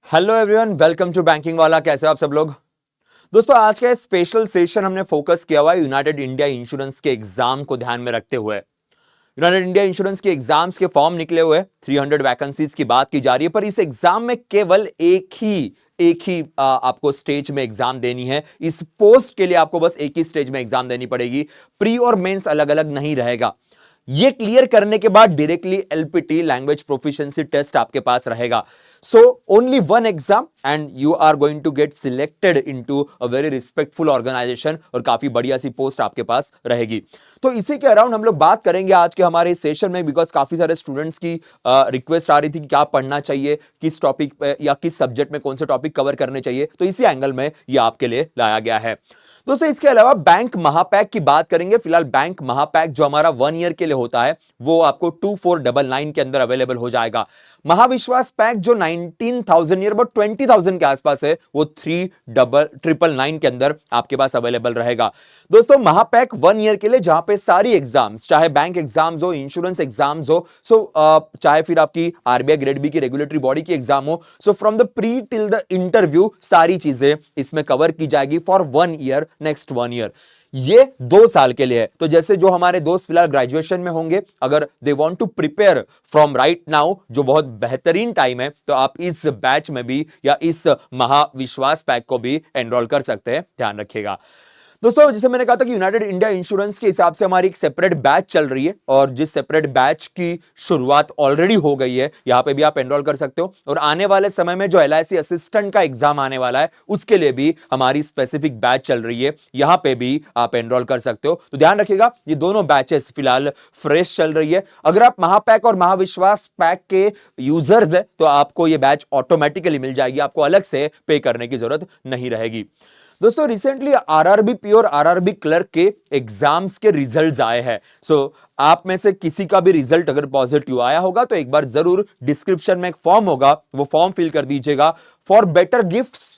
Hello everyone, welcome to banking वाला। कैसे हो आप सब लोग? दोस्तों, आज का स्पेशल सेशन हमने फोकस किया हुआ है यूनाइटेड इंडिया इंश्योरेंस के एग्जाम को ध्यान में रखते हुए। यूनाइटेड इंडिया इंश्योरेंस के एग्जाम्स के फॉर्म निकले हुए 300 वैकेंसीज की बात की जा रही है, पर इस एग्जाम में केवल एक ही आपको स्टेज में एग्जाम देनी है। इस पोस्ट के लिए आपको बस एक ही स्टेज में एग्जाम देनी पड़ेगी। प्री और मेंस अलग अलग नहीं रहेगा। ये क्लियर करने के बाद directly LPT language proficiency test आपके पास रहेगा। So only one exam and you are going to get selected into a very respectful organisation, और काफी बढ़िया सी पोस्ट आपके पास रहेगी। तो इसी के अराउंड हम लोग बात करेंगे आज के हमारे सेशन में, बिकॉज काफी सारे स्टूडेंट्स की रिक्वेस्ट आ रही थी कि क्या पढ़ना चाहिए, किस टॉपिक पे या किस सब्जेक्ट में कौन से टॉपिक कवर करने चाहिए। तो इसी एंगल में ये आपके लिए लाया गया है। दोस्तों, इसके अलावा बैंक महापैक की बात करेंगे। फिलहाल बैंक महापैक जो हमारा 1 ईयर के लिए होता है वो आपको 2499 के अंदर अवेलेबल हो जाएगा। महाविश्वास पैक जो 19,000 ईयर बट 20,000 के आसपास है वो 3999 के अंदर आपके पास अवेलेबल रहेगा। दोस्तों, महापैक 1 ईयर के लिए जहां पे सारी एग्जाम्स, चाहे बैंक एग्जाम्स हो, इंश्योरेंस एग्जाम्स हो, चाहे फिर आपकी आरबीआई ग्रेड बी की रेगुलेटरी बॉडी की एग्जाम हो, so from the pre till the interview सारी चीजें इसमें कवर की जाएगी फॉर 1 ईयर, नेक्स्ट 1 ईयर। ये 2 साल के लिए है। तो जैसे जो हमारे दोस्त फिलहाल ग्रेजुएशन में होंगे, अगर they want to prepare from right now, जो बहुत बेहतरीन टाइम है, तो आप इस बैच में भी या इस महाविश्वास पैक को भी एनरोल कर सकते हैं। ध्यान रखिएगा। दोस्तों, जैसे मैंने कहा था कि यूनाइटेड इंडिया इंश्योरेंस के हिसाब से हमारी एक सेपरेट बैच चल रही है, और जिस सेपरेट बैच की शुरुआत ऑलरेडी हो गई है, यहां पे भी आप एनरोल कर सकते हो। और आने वाले समय में जो एलआईसी असिस्टेंट का एग्जाम आने वाला है, उसके लिए भी हमारी स्पेसिफिक बैच चल रही है, यहां पे भी आप एनरोल कर सकते हो। तो ध्यान रखिएगा, ये दोनों बैचेस फिलहाल फ्रेश चल रही है। अगर आप महापैक और महाविश्वास पैक के यूजर्स हैं तो आपको ये बैच ऑटोमेटिकली मिल जाएगी, आपको अलग से पे करने की जरूरत नहीं रहेगी। दोस्तों, रिसेंटली आरआरबी और आरआरबी क्लर्क के एग्जाम्स के रिजल्ट्स आए हैं। आप में से किसी का भी रिजल्ट अगर पॉजिटिव आया होगा तो एक बार जरूर डिस्क्रिप्शन में एक फॉर्म होगा, वो फॉर्म फिल कर दीजिएगा। फॉर बेटर गिफ्ट्स,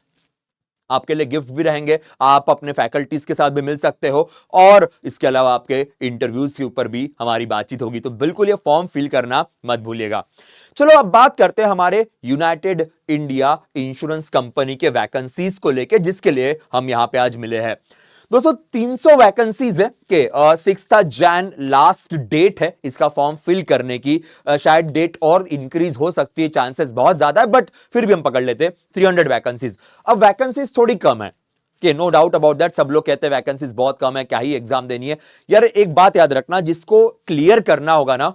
आपके लिए गिफ्ट भी रहेंगे, आप अपने फैकल्टीज के साथ भी मिल सकते हो, और इसके अलावा आपके इंटरव्यूज के ऊपर भी हमारी बातचीत होगी। तो बिल्कुल ये फॉर्म फिल करना मत भूलिएगा। चलो, अब बात करते हैं हमारे यूनाइटेड इंडिया इंश्योरेंस कंपनी के वैकेंसीज को लेके, जिसके लिए हम यहां पे आज मिले हैं। दोस्तों, 300 वैकेंसीज है के 6 जैन लास्ट डेट है इसका फॉर्म फिल करने की। शायद डेट और इंक्रीज हो सकती है, चांसेस बहुत ज्यादा है, बट फिर भी हम पकड़ लेते हैं 300 वैकेंसीज। अब वैकेंसीज थोड़ी कम है कि नो डाउट अबाउट दैट, सब लोग कहते हैं वैकेंसीज बहुत कम है, क्या ही एग्जाम देनी है। यार, एक बात याद रखना, जिसको क्लियर करना होगा ना,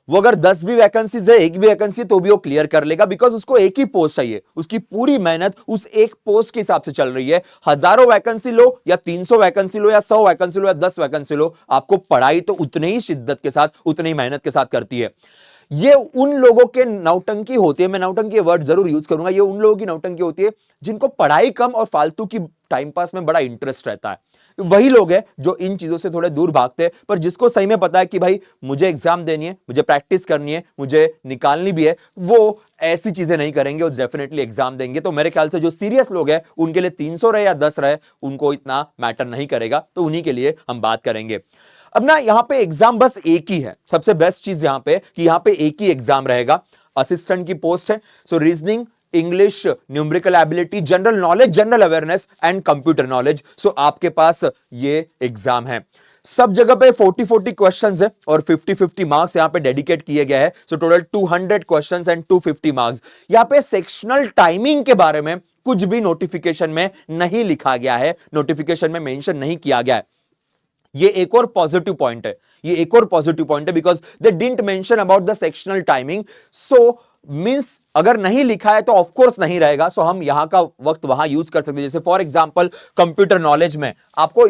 वो अगर 10 भी वैकेंसीज है, एक भी वैकेंसी तो भी वो क्लियर कर लेगा, बिकॉज उसको एक ही पोस्ट चाहिए। उसकी पूरी मेहनत उस एक पोस्ट के हिसाब से चल रही है। हजारों वैकेंसी लो या 300 वैकेंसी लो या 100 वैकेंसी लो या 10 वैकेंसी लो, आपको पढ़ाई तो उतनी ही शिद्दत के साथ, उतनी ही मेहनत के साथ करती है। ये उन लोगों के नौटंकी होती है, मैं नौटंकी वर्ड जरूर यूज करूंगा, ये उन लोगों की नौटंकी होती है जिनको पढ़ाई कम और फालतू की टाइम पास में बड़ा इंटरेस्ट रहता है। वही लोग हैं जो इन चीजों से थोड़े दूर भागते हैं। पर जिसको सही में पता है कि भाई मुझे एग्जाम देनी है, मुझे प्रैक्टिस करनी है, मुझे निकालनी भी है, वो ऐसी चीजें नहीं करेंगे, वो डेफिनेटली एग्जाम देंगे। तो मेरे ख्याल से जो सीरियस लोग हैं, उनके लिए 300 रहे या 10 रहे, उनको इतना मैटर नहीं करेगा। तो उन्हीं के लिए हम बात करेंगे। अब ना, यहां पे एग्जाम बस एक ही है। सबसे बेस्ट चीज यहां पे कि यहां पे एक ही एग्जाम रहेगा। असिस्टेंट की पोस्ट है। So reasoning, English, numerical ability, general knowledge, general awareness and computer knowledge. So आपके पास ये एग्जाम है। सब जगह पे 40-40 क्वेश्चंस है और 50-50 मार्क्स यहां पे डेडिकेट किए गए हैं। So total 200 questions and 250 marks. यहां पे सेक्शनल टाइमिंग के बारे में कुछ भी नोटिफिकेशन में नहीं लिखा गया है, नोटिफिकेशन में मेंशन नहीं किया गया है। ये एक और पॉजिटिव पॉइंट है, ये एक और पॉजिटिव पॉइंट है, because they didn't mention about the sectional timing. So means अगर नहीं लिखा है तो ऑफ कोर्स नहीं रहेगा। सो हम यहां का वक्त वहां यूज कर सकते हैं। जैसे फॉर एग्जांपल कंप्यूटर नॉलेज में आपको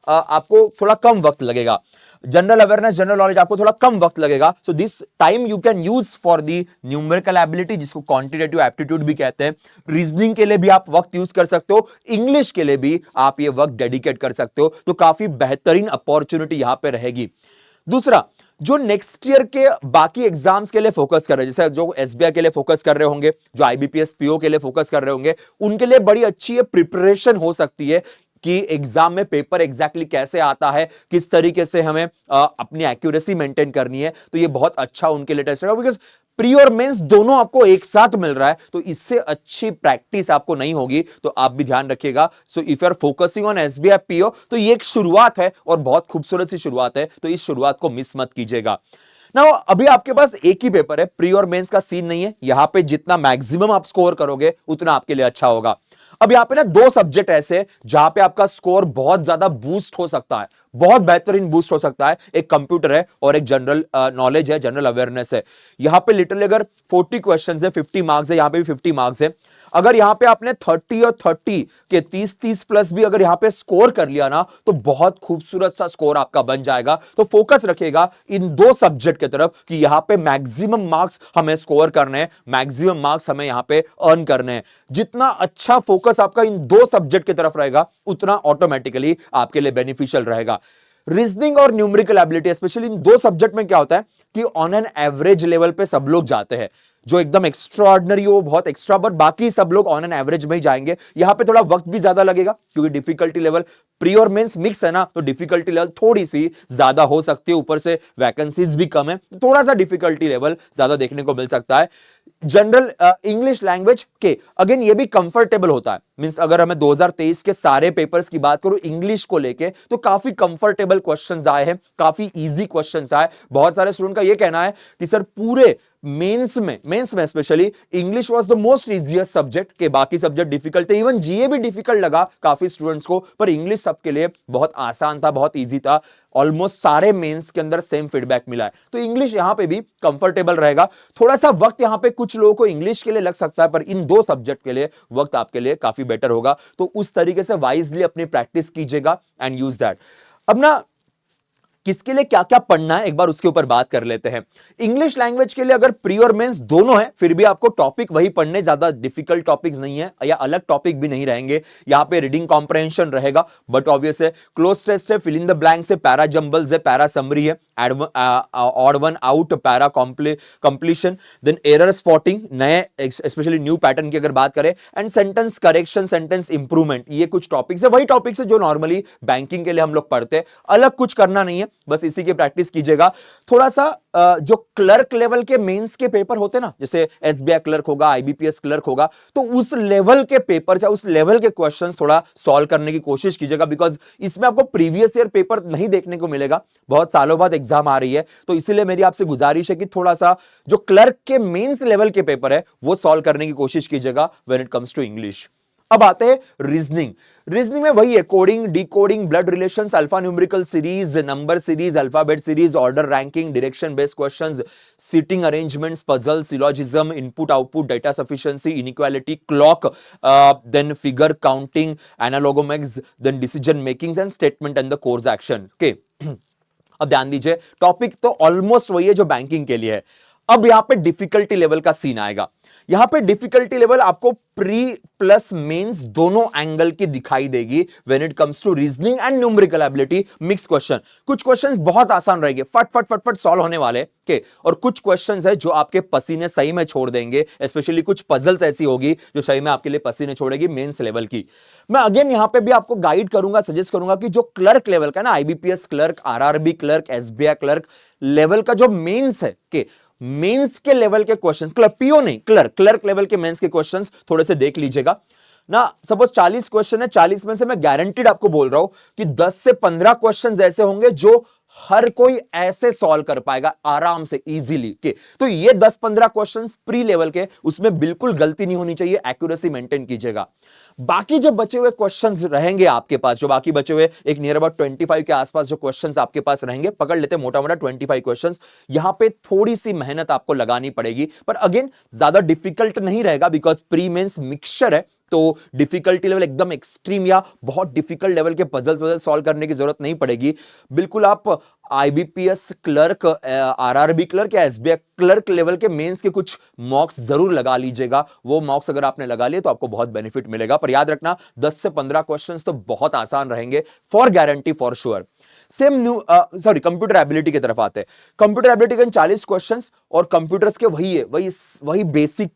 आपको थोड़ा कम वक्त लगेगा। जनरल अवेयरनेस, जनरल नॉलेज आपको थोड़ा कम वक्त लगेगा। So this time you can use for the numerical ability, जिसको क्वांटिटेटिव एप्टीट्यूड भी कहते हैं। रीजनिंग के लिए भी आप वक्त यूज कर सकते हो, इंग्लिश के लिए भी आप ये वक्त डेडिकेट कर सकते हो। तो काफी बेहतरीन अपॉर्चुनिटी यहां पे रहेगी। दूसरा, जो नेक्स्ट ईयर के बाकी एग्जाम्स के लिए फोकस कर रहे हैं, जैसे जो एसबीआई के लिए फोकस कर रहे होंगे, जो आईबीपीएस पीओ के लिए फोकस कर रहे होंगे, उनके लिए बड़ी अच्छी प्रिपरेशन हो सकती है कि एग्जाम में पेपर एग्जैक्टली कैसे आता है, किस तरीके से हमें अपनी एक्यूरेसी मेंटेन करनी है। तो ये बहुत अच्छा उनके लिए टेस्ट रहेगा, बिकॉज प्री और मेंस दोनों आपको एक साथ मिल रहा है, तो इससे अच्छी प्रैक्टिस आपको नहीं होगी, तो आप भी ध्यान रखिएगा। So if you are focusing on SBI PO, तो ये एक शुरुआत है और बहुत खूबसूरत सी शुरुआत है, तो इस शुरुआत को मिस मत कीजिएगा। ना अभी आपके पास एक ही पेपर है, प्री और मेंस का सीन नहीं है। यहां पे जितना मैक्सिमम आप स्कोर करोगे उतना आपके लिए अच्छा होगा। अब यहां पे ना दो सब्जेक्ट ऐसे जहां पे आपका स्कोर बहुत ज्यादा बूस्ट हो सकता है, बहुत बेहतरीन बूस्ट हो सकता है। एक कंप्यूटर है और एक जनरल नॉलेज है, जनरल अवेयरनेस है। यहां पे लिटरली अगर 40 क्वेश्चंस है, 50 मार्क्स है, यहां पे भी 50 मार्क्स है। अगर यहां पे आपने 30 और 30 के 30 प्लस भी अगर यहां पे स्कोर कर लिया ना, तो बहुत खूबसूरत सा स्कोर आपका बन जाएगा। तो फोकस रखिएगा इन दो सब्जेक्ट की तरफ कि यहां पे मैक्सिमम मार्क्स हमें स्कोर करने हैं, मैक्सिमम मार्क्स हमें यहां पे अर्न करने हैं। जितना अच्छा फोकस आपका इन दो सब्जेक्ट की तरफ रहेगा, उतना ऑटोमेटिकली आपके लिए बेनिफिशियल रहेगा। रीजनिंग और न्यूमेरिकल एबिलिटी, स्पेशली इन दो सब्जेक्ट में क्या होता है कि ऑन एन एवरेज लेवल पे सब लोग जाते हैं। जो एकदम एक्स्ट्रा ऑर्डिनरी हो बहुत एक्स्ट्रा, बट बाकी सब लोग ऑन एन एवरेज में ही जाएंगे। यहां पे थोड़ा वक्त भी ज्यादा लगेगा क्योंकि डिफिकल्टी लेवल प्री और मेंस मिक्स है ना, तो डिफिकल्टी लेवल थोड़ी सी ज्यादा हो सकती है। ऊपर से वैकेंसीज भी कम है, तो थोड़ा सा डिफिकल्टी लेवल ज्यादा देखने को मिल सकता है। जनरल इंग्लिश लैंग्वेज के अगेन ये भी कंफर्टेबल होता है। मींस अगर हमें 2023 के सारे पेपर्स की बात करूं इंग्लिश को लेके, तो काफी कंफर्टेबल क्वेश्चंस आए हैं, काफी इजी क्वेश्चंस आए। बहुत सारे स्टूडेंट का ये कहना है कि सर पूरे मेंस में specially English was the most easiest subject, के बाकी सब्जेक्ट डिफिकल्ट थे। इवन जीए भी डिफिकल्ट लगा काफी स्टूडेंट्स को, पर इंग्लिश सबके लिए बहुत आसान था, बहुत इजी था। ऑलमोस्ट सारे मेंस के अंदर सेम फीडबैक मिला है, तो इंग्लिश यहां पे भी कंफर्टेबल रहेगा। थोड़ा सा वक्त यहां पे कुछ लोगों को इंग्लिश के लिए लग सकता है, पर इन दो सब्जेक्ट के लिए वक्त आपके लिए काफी बेटर होगा। तो उस तरीके से वाइजली अपनी प्रैक्टिस कीजिएगा एंड यूज दैट। अब ना किसके लिए क्या क्या पढ़ना है एक बार उसके ऊपर बात कर लेते हैं। इंग्लिश लैंग्वेज के लिए अगर प्री और मेंस दोनों है, फिर भी आपको टॉपिक वही पढ़ने, ज्यादा डिफिकल्ट टॉपिक्स नहीं है या अलग टॉपिक भी नहीं रहेंगे। यहां पे रीडिंग कॉम्प्रहेंशन रहेगा, बट ऑब्वियस है क्लोज टेस्ट है, फिल इन द ब्लैंक्स है, पैरा जंबल्स है, पैरा समरी है, odd one out, para completion, then error spotting, नए स्पेशली न्यू पैटर्न की अगर बात करें, and sentence correction, sentence improvement. ये कुछ टॉपिक्स है, वही टॉपिक्स है जो नॉर्मली बैंकिंग के लिए हम लोग पढ़ते हैं। अलग कुछ करना नहीं है, बस इसी की प्रैक्टिस कीजिएगा। थोड़ा सा जो क्लर्क लेवल के मेंस के पेपर होते हैं ना, जैसे एसबीआई क्लर्क होगा, आईबीपीएस क्लर्क होगा, तो उस लेवल के पेपर या उस लेवल के क्वेश्चंस थोड़ा सॉल्व करने की कोशिश कीजिएगा। बिकॉज इसमें आपको प्रीवियस ईयर पेपर नहीं देखने को मिलेगा, बहुत सालों बाद एग्जाम आ रही है। तो इसीलिए मेरी आपसे गुजारिश है कि थोड़ा सा जो क्लर्क के मेंस लेवल के पेपर है वो सॉल्व करने की कोशिश कीजिएगा when it comes to English. अब आते हैं रीजनिंग। रीजनिंग में वही है, coding, decoding, blood relations, alpha numerical series, number series, alphabet series, order ranking, direction based questions, seating arrangements, puzzle, syllogism, input output, data sufficiency, inequality, clock, then figure counting, analogies, then decision making and statement and the course action. Okay, अब ध्यान दीजिए, topic तो almost वही है जो banking के लिए है। अब यहां पे डिफिकल्टी लेवल का सीन आएगा। यहां पे डिफिकल्टी लेवल आपको प्री प्लस मेंस दोनों एंगल की दिखाई देगी when it comes to reasoning and numerical ability mix question. कुछ क्वेश्चंस बहुत आसान रहेंगे, फट फट फट फट सॉल्व होने वाले के, और कुछ क्वेश्चंस है जो आपके पसीने सही में छोड़ देंगे। स्पेशली कुछ पजल्स ऐसी होगी जो सही में आपके लिए पसीने छोड़ेगी मेंस लेवल की। मैं अगेन यहां पे भी आपको गाइड करूंगा, सजेस्ट करूंगा कि जो क्लर्क लेवल का ना, IBPS clerk, RRB clerk, SBI clerk level का जो मेंस है के, मेंस के लेवल के क्वेश्चन, पीओ नहीं, क्लर्क लेवल के मेंस के क्वेश्चंस थोड़े से देख लीजिएगा ना। सपोज 40 क्वेश्चन है, 40 में से मैं गारंटीड आपको बोल रहा हूं कि 10 से 15 क्वेश्चंस ऐसे होंगे जो हर कोई ऐसे सॉल्व कर पाएगा आराम से, इजीली के। तो ये 10-15 क्वेश्चंस प्री लेवल के, उसमें बिल्कुल गलती नहीं होनी चाहिए, एक्यूरेसी मेंटेन कीजिएगा। बाकी जो बचे हुए क्वेश्चंस रहेंगे आपके पास, जो बाकी बचे हुए एक नियर अबाउट 25 के आसपास जो क्वेश्चंस आपके पास रहेंगे, पकड़ लेते मोटा मोटा 25 क्वेश्चंस। यहां पे थोड़ी सी मेहनत आपको लगानी पड़ेगी, पर अगेन ज्यादा डिफिकल्ट नहीं रहेगा बिकॉज प्री मेंस मिक्सचर है। तो डिफिकल्टी लेवल एकदम एक्सट्रीम या बहुत डिफिकल्ट लेवल के पजल सॉल्व करने की जरूरत नहीं पड़ेगी। बिल्कुल आप आईबीपीएस क्लर्क, आरआरबी क्लर्क या एसबीआई क्लर्क लेवल के मेंस के कुछ मॉक्स जरूर लगा लीजिएगा। वो मॉक्स अगर आपने लगा लिए तो आपको बहुत बेनिफिट मिलेगा। पर याद रखना 10 से 15 क्वेश्चंस तो बहुत आसान रहेंगे, for guarantee, for sure. Same computer ability की तरफ आते हैं। कंप्यूटर एबिलिटी के 40 क्वेश्चंस और कंप्यूटर्स के वही बेसिक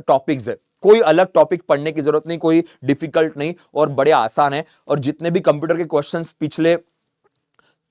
टॉपिक्स है। कोई अलग टॉपिक पढ़ने की जरूरत नहीं, कोई डिफिकल्ट नहीं, और बड़े आसान है। और जितने भी कंप्यूटर के क्वेश्चंस पिछले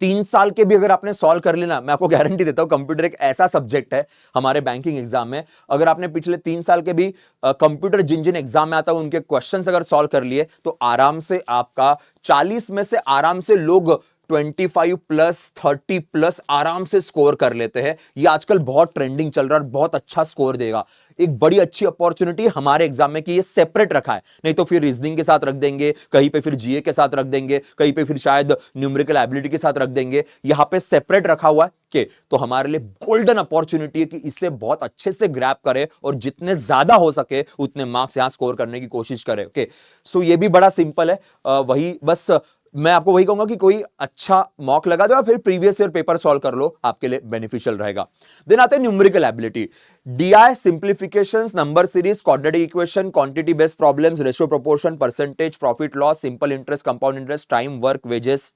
3 साल के भी अगर आपने सॉल्व कर लेना, मैं आपको गारंटी देता हूं, कंप्यूटर एक ऐसा सब्जेक्ट है हमारे बैंकिंग एग्जाम में, अगर आपने पिछले 3 साल के भी कंप्यूटर जिन जिन एग्जाम में आता है उनके क्वेश्चंस अगर सॉल्व कर लिए तो आराम से आपका 40 में से आराम से लोग 25 प्लस 30 प्लस आराम से स्कोर कर लेते हैं। ये आजकल बहुत ट्रेंडिंग चल रहा है और बहुत अच्छा स्कोर देगा। एक बड़ी अच्छी अपॉर्चुनिटी हमारे एग्जाम में कि ये सेपरेट रखा है, नहीं तो फिर रीजनिंग के साथ रख देंगे, कहीं पे फिर जीए के साथ रख देंगे, कहीं पे फिर शायद न्यूमेरिकल एबिलिटी के साथ रख देंगे। यहां पे सेपरेट रखा हुआ है कि तो हमारे लिए गोल्डन अपॉर्चुनिटी है कि इसे बहुत अच्छे से ग्रैब करें और जितने ज्यादा हो सके उतने मार्क्स यहां स्कोर करने की कोशिश करें। ओके, सो ये भी बड़ा सिंपल है। वही बस मैं आपको वही कहूंगा कि कोई अच्छा मॉक लगा दो या फिर प्रीवियस ईयर पेपर सॉल्व कर लो, आपके लिए बेनिफिशियल रहेगा। देन आते हैं numerical ability, DI, simplifications, number series, quadratic equation, quantity based problems, ratio proportion, percentage, profit loss, simple interest, compound interest, time, work, wages,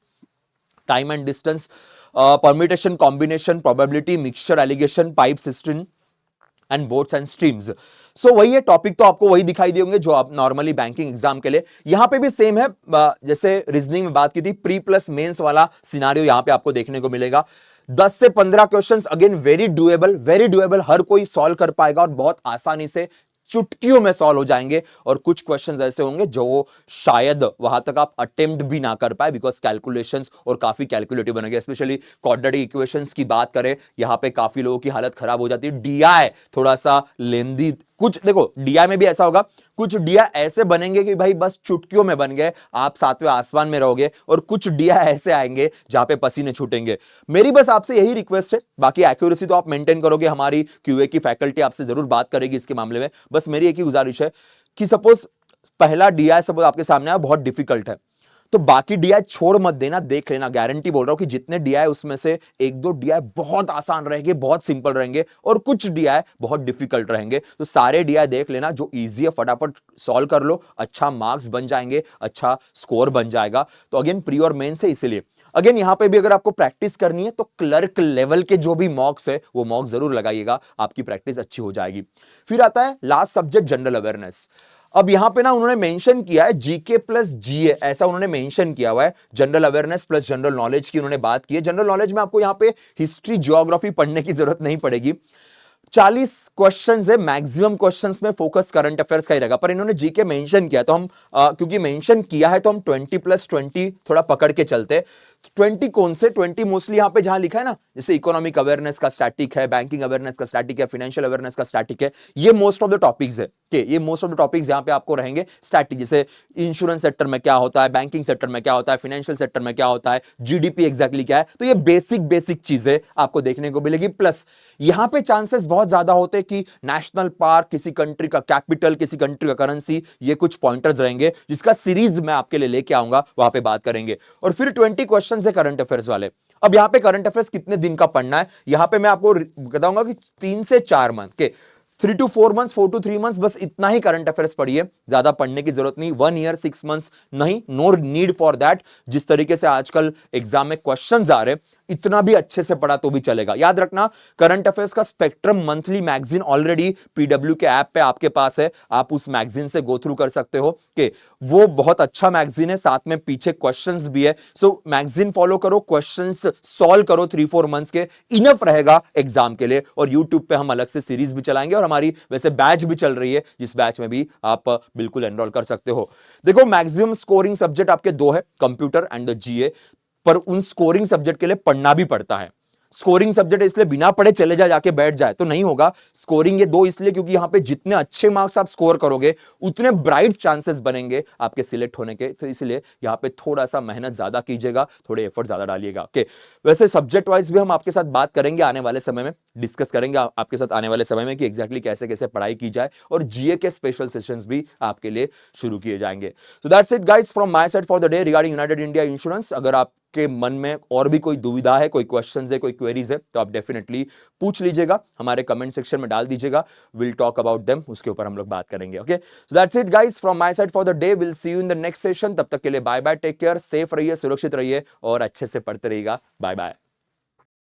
time and distance, permutation, combination, probability, mixture, alligation, pipe system and boats and streams. So वही है topic, तो आपको वही दिखाई देंगे जो आप normally banking exam के लिए। यहां पे भी सेम है, जैसे रीजनिंग में बात की थी, प्री प्लस मेंस वाला सिनारियो यहां पे आपको देखने को मिलेगा। 10 से 15 क्वेश्चंस, अगेन वेरी डुएबल, हर कोई सॉल्व कर पाएगा और बहुत आसानी से चुटकियों में सॉल्व हो जाएंगे। और कुछ क्वेश्चंस ऐसे होंगे जो शायद वहां तक आप अटेम्प्ट भी ना कर पाए, बिकॉज कैलकुलेशंस और काफी कैलकुलेटिव बनेंगे। स्पेशली क्वाड्रेटिक इक्वेशंस की बात करें, यहां पे काफी लोगों की हालत खराब हो जाती है। डीआई थोड़ा सा लेंदी, कुछ देखो डीआई में भी ऐसा होगा, कुछ डीआई ऐसे बनेंगे कि भाई बस चुटकियों में बन गए, आप सातवें आसमान में रहोगे, और कुछ डीआई ऐसे आएंगे जहां पे पसीने छूटेंगे। मेरी बस आपसे यही रिक्वेस्ट है, बाकी एक्यूरेसी तो आप मेंटेन करोगे, हमारी क्यूए की फैकल्टी आपसे जरूर बात करेगी इसके मामले में। बस मेरी एक ही गुजारिश है कि सपोज पहला डीआई सपोज आपके सामने आया, बहुत डिफिकल्ट है, तो बाकी डीआई छोड़ मत देना, देख लेना। गारंटी बोल रहा हूं कि जितने डीआई उसमें से एक दो डीआई बहुत आसान रहेंगे, बहुत सिंपल रहेंगे, और कुछ डीआई बहुत डिफिकल्ट रहेंगे। तो सारे डीआई देख लेना, जो इजी है फटाफट सॉल्व कर लो, अच्छा मार्क्स बन जाएंगे, अच्छा स्कोर बन जाएगा। तो अगेन प्री और मेन से, इसीलिए अगेन यहां पे भी अगर आपको प्रैक्टिस करनी है तो क्लर्क लेवल के जो भी मॉक्स है वो मॉक जरूर लगाइएगा, आपकी प्रैक्टिस अच्छी हो जाएगी। फिर आता है लास्ट सब्जेक्ट, जनरल अवेयरनेस। अब यहां पे ना उन्होंने मेंशन किया है जीके प्लस जीए, ऐसा उन्होंने मेंशन किया हुआ है। General awareness plus general knowledge की उन्होंने बात की है। जनरल नॉलेज में आपको यहां पे हिस्ट्री, ज्योग्राफी पढ़ने की जरूरत नहीं पड़ेगी। 40 क्वेश्चंस है, मैक्सिमम क्वेश्चंस में फोकस करंट अफेयर्स का ही रहेगा, पर इन्होंने जीके मेंशन किया तो हम क्योंकि मेंशन किया है तो हम 20 प्लस 20 थोड़ा पकड़ के चलते। 20 कौन से 20? मोस्टली यहां पे जहां लिखा है ना, जैसे इकोनॉमिक अवेयरनेस का स्टैटिक है, बैंकिंग अवेयरनेस का स्टैटिक है, फाइनेंशियल अवेयरनेस का स्टैटिक है। ये मोस्ट ऑफ द टॉपिक्स है कि ये मोस्ट ऑफ द टॉपिक्स यहां पे आपको रहेंगे स्टैटिक, जैसे इंश्योरेंस सेक्टर में क्या होता है, बैंकिंग सेक्टर में क्या होता है, फाइनेंशियल सेक्टर में क्या होता है, जीडीपी एग्जैक्टली क्या है। तो ये बेसिक चीजें आपको देखने को मिलेगी। प्लस यहां पे चांसेस बहुत ज्यादा होते हैं कि नेशनल पार्क, किसी कंट्री का कैपिटल, किसी कंट्री का करेंसी, ये कुछ पॉइंटर्स रहेंगे जिसका सीरीज मैं आपके लिए लेके आऊंगा, वहां पे बात करेंगे। और फिर 20 क्वेश्चन है करंट अफेयर्स वाले। अब यहां पे करंट अफेयर्स कितने दिन का पढ़ना है, यहां पे मैं आपको बताऊंगा कि 3 से 4 मंथ के, 3 to 4 months, 4 to 3 months, बस इतना ही करंट अफेयर्स पढ़िए, ज्यादा पढ़ने की जरूरत नहीं। 1 year 6 months नहीं, नो नीड फॉर दैट। जिस तरीके से आजकल एग्जाम में क्वेश्चंस आ रहे, इतना भी अच्छे से पढ़ा तो भी चलेगा। याद रखना, करंट अफेयर्स का spectrum monthly magazine already PW के ऐप पे आपके पास है, आप उस मैगजीन से गो थ्रू कर सकते हो कि वो बहुत अच्छा मैगजीन है, साथ में पीछे क्वेश्चंस भी है। सो मैगजीन फॉलो करो, क्वेश्चंस सॉल्व करो 3-4 मंथ्स के, इनफ रहेगा एग्जाम के लिए। और यूट्यूब पे हम अलग से सीरीज भी चलाएंगे, और हमारी वैसे बैच भी चल रही है, जिस बैच में भी आप बिल्कुल एनरोल कर सकते हो। देखो मैक्सिमम स्कोरिंग सब्जेक्ट आपके 2 है, कंप्यूटर एंड द जीए, पर उन स्कोरिंग सब्जेक्ट के लिए पढ़ना भी पड़ता है। स्कोरिंग सब्जेक्ट इसलिए बिना पढ़े चले जाके बैठ जाए तो नहीं होगा। स्कोरिंग ये 2 इसलिए क्योंकि यहां पे जितने अच्छे मार्क्स आप स्कोर करोगे उतने ब्राइट चांसेस बनेंगे आपके सिलेक्ट होने के। तो इसलिए यहां पे थोड़ा सा मेहनत ज्यादा कीजिएगा, थोड़े एफर्ट ज्यादा डालिएगा। ओके, वैसे सब्जेक्ट वाइज भी हम आपके साथ बात करेंगे आने वाले समय में, डिस्कस करेंगे आपके साथ आने वाले समय में कि एग्जैक्टली कैसे कैसे पढ़ाई की जाए, और जीए के स्पेशल सेशंस भी आपके लिए शुरू किए जाएंगे। सो that's it guys from my side for the day regarding United India insurance. अगर आप के मन में और भी कोई दुविधा है, कोई क्वेश्चंस है, कोई क्वेरीज है, तो आप डेफिनेटली पूछ लीजिएगा, हमारे कमेंट सेक्शन में डाल दीजिएगा, विल टॉक अबाउट देम, उसके ऊपर हम लोग बात करेंगे। Okay, so that's it guys from my side for the day, will see you in the next session. तब तक के लिए bye bye, take care, safe रहिए, सुरक्षित रहिए और अच्छे से पढ़ते रहिएगा। बाय बाय।